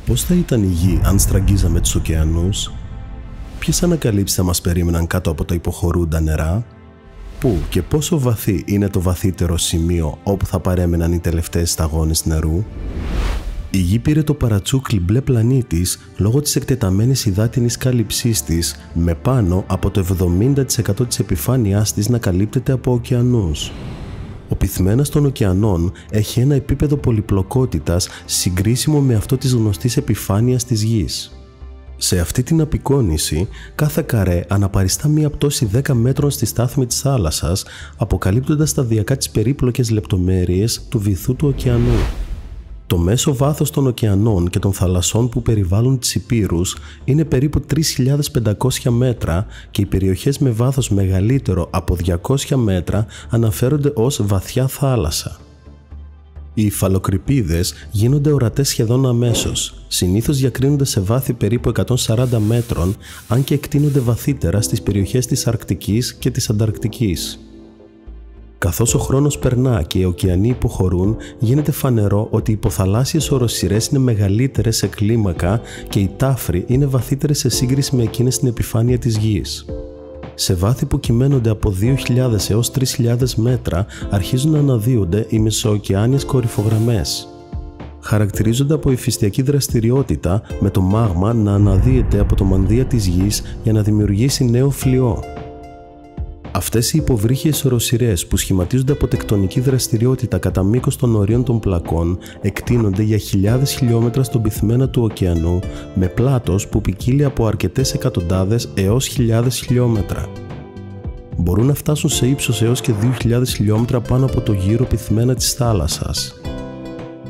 Πώς θα ήταν η Γη αν στραγγίζαμε τους ωκεανούς? Ποιες ανακαλύψεις θα μας περίμεναν κάτω από τα υποχωρούντα νερά? Πού και πόσο βαθύ είναι το βαθύτερο σημείο όπου θα παρέμεναν οι τελευταίες σταγόνες νερού? Η Γη πήρε το παρατσούκλι μπλε πλανήτης λόγω της εκτεταμένης υδάτινης κάλυψής της, με πάνω από το 70% της επιφάνειάς της να καλύπτεται από ωκεανούς. Ο πυθμένας των ωκεανών έχει ένα επίπεδο πολυπλοκότητας συγκρίσιμο με αυτό της γνωστής επιφάνειας της Γης. Σε αυτή την απεικόνηση, κάθε καρέ αναπαριστά μία πτώση 10 μέτρων στη στάθμη της θάλασσας, αποκαλύπτοντας σταδιακά τις περίπλοκες λεπτομέρειες του βυθού του ωκεανού. Το μέσο βάθος των ωκεανών και των θαλασσών που περιβάλλουν τις υπήρους είναι περίπου 3.500 μέτρα και οι περιοχές με βάθος μεγαλύτερο από 200 μέτρα αναφέρονται ως βαθιά θάλασσα. Οι υφαλοκρηπίδες γίνονται ορατές σχεδόν αμέσως, συνήθως διακρίνονται σε βάθη περίπου 140 μέτρων, αν και εκτείνονται βαθύτερα στις περιοχές της Αρκτικής και της Ανταρκτικής. Καθώς ο χρόνος περνά και οι ωκεανοί υποχωρούν, γίνεται φανερό ότι οι υποθαλάσσιες οροσειρές είναι μεγαλύτερες σε κλίμακα και οι τάφροι είναι βαθύτερες σε σύγκριση με εκείνες στην επιφάνεια της Γης. Σε βάθη που κυμαίνονται από 2.000 έως 3.000 μέτρα αρχίζουν να αναδύονται οι μεσοοκεάνιες κορυφογραμμές. Χαρακτηρίζονται από υφιστιακή δραστηριότητα, με το μάγμα να αναδύεται από το μανδύα της Γης για να δημιουργήσει νέο φλοιό. Αυτές οι υποβρύχιες οροσειρές που σχηματίζονται από τεκτονική δραστηριότητα κατά μήκος των ορίων των πλακών εκτείνονται για χιλιάδες χιλιόμετρα στον πυθμένα του ωκεανού, με πλάτος που ποικίλει από αρκετές εκατοντάδες έως χιλιάδες χιλιόμετρα. Μπορούν να φτάσουν σε ύψος έως και 2.000 χιλιόμετρα πάνω από το γύρο πυθμένα της θάλασσας.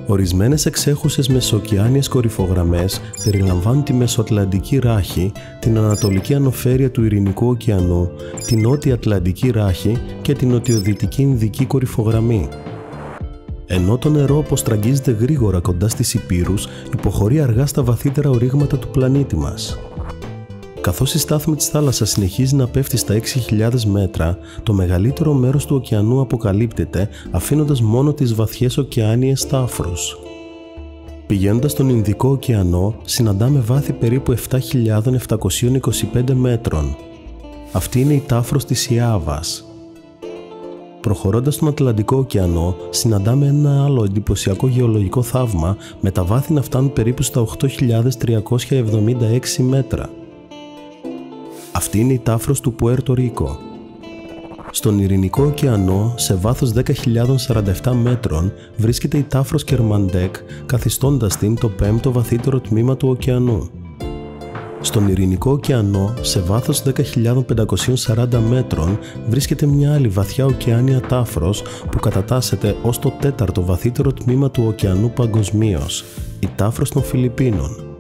Ορισμένες εξέχουσες μεσοοκεάνιες κορυφογραμμές περιλαμβάνουν τη Μεσοατλαντική ράχη, την Ανατολική ανοφέρεια του Ειρηνικού ωκεανού, την Νότια Ατλαντική ράχη και την Νοτιοδυτική Ινδική κορυφογραμμή. Ενώ το νερό αποστραγγίζεται γρήγορα κοντά στις υπήρους, υποχωρεί αργά στα βαθύτερα ορίγματα του πλανήτη μας. Καθώς η στάθμη της θάλασσας συνεχίζει να πέφτει στα 6.000 μέτρα, το μεγαλύτερο μέρος του ωκεανού αποκαλύπτεται, αφήνοντας μόνο τις βαθιές ωκεάνιες τάφρους. Πηγαίνοντας στον Ινδικό ωκεανό, συναντάμε βάθη περίπου 7.725 μέτρων. Αυτή είναι η τάφρος της Ιάβας. Προχωρώντας στον Ατλαντικό ωκεανό, συναντάμε ένα άλλο εντυπωσιακό γεωλογικό θαύμα, με τα βάθη να φτάνουν περίπου στα 8.376 μέτρα. Αυτή είναι η τάφρος του Πουέρτο Ρίκο. Στον Ειρηνικό ωκεανό, σε βάθος 10.047 μέτρων, βρίσκεται η τάφρος Κερμαντέκ, καθιστώντας την το 5ο βαθύτερο τμήμα του ωκεανού. Στον Ειρηνικό ωκεανό, σε βάθος 10.540 μέτρων, βρίσκεται μια άλλη βαθιά ωκεάνια τάφρος που κατατάσσεται ως το 4ο βαθύτερο τμήμα του ωκεανού παγκοσμίως, η τάφρος των Φιλιππίνων.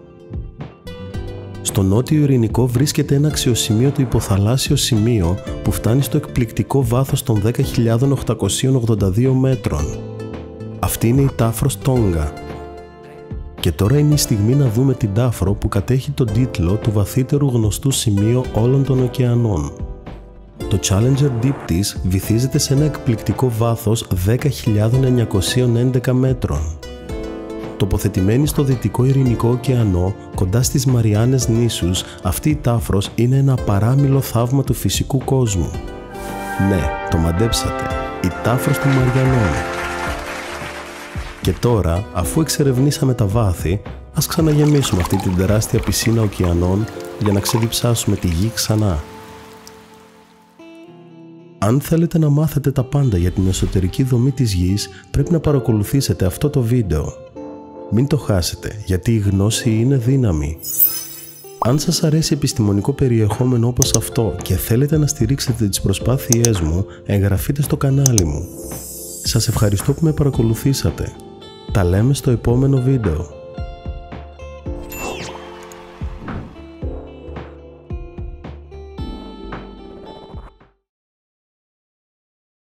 Στο νότιο Ειρηνικό βρίσκεται ένα αξιοσημείωτο υποθαλάσσιο σημείο που φτάνει στο εκπληκτικό βάθος των 10.882 μέτρων. Αυτή είναι η τάφρος Τόγκα. Και τώρα είναι η στιγμή να δούμε την τάφρο που κατέχει τον τίτλο του βαθύτερου γνωστού σημείου όλων των ωκεανών. Το Challenger Deep της βυθίζεται σε ένα εκπληκτικό βάθος 10.911 μέτρων. Τοποθετημένη στο Δυτικό Ειρηνικό ωκεανό, κοντά στις Μαριάνες νήσους, αυτή η τάφρος είναι ένα παράμιλο θαύμα του φυσικού κόσμου. Ναι, το μαντέψατε, η τάφρος των Μαριανών. Και τώρα, αφού εξερευνήσαμε τα βάθη, ας ξαναγεμίσουμε αυτή την τεράστια πισίνα ωκεανών για να ξεδιψάσουμε τη Γη ξανά. Αν θέλετε να μάθετε τα πάντα για την εσωτερική δομή της Γης, πρέπει να παρακολουθήσετε αυτό το βίντεο. Μην το χάσετε, γιατί η γνώση είναι δύναμη. Αν σας αρέσει επιστημονικό περιεχόμενο όπως αυτό και θέλετε να στηρίξετε τις προσπάθειές μου, εγγραφείτε στο κανάλι μου. Σας ευχαριστώ που με παρακολουθήσατε. Τα λέμε στο επόμενο βίντεο.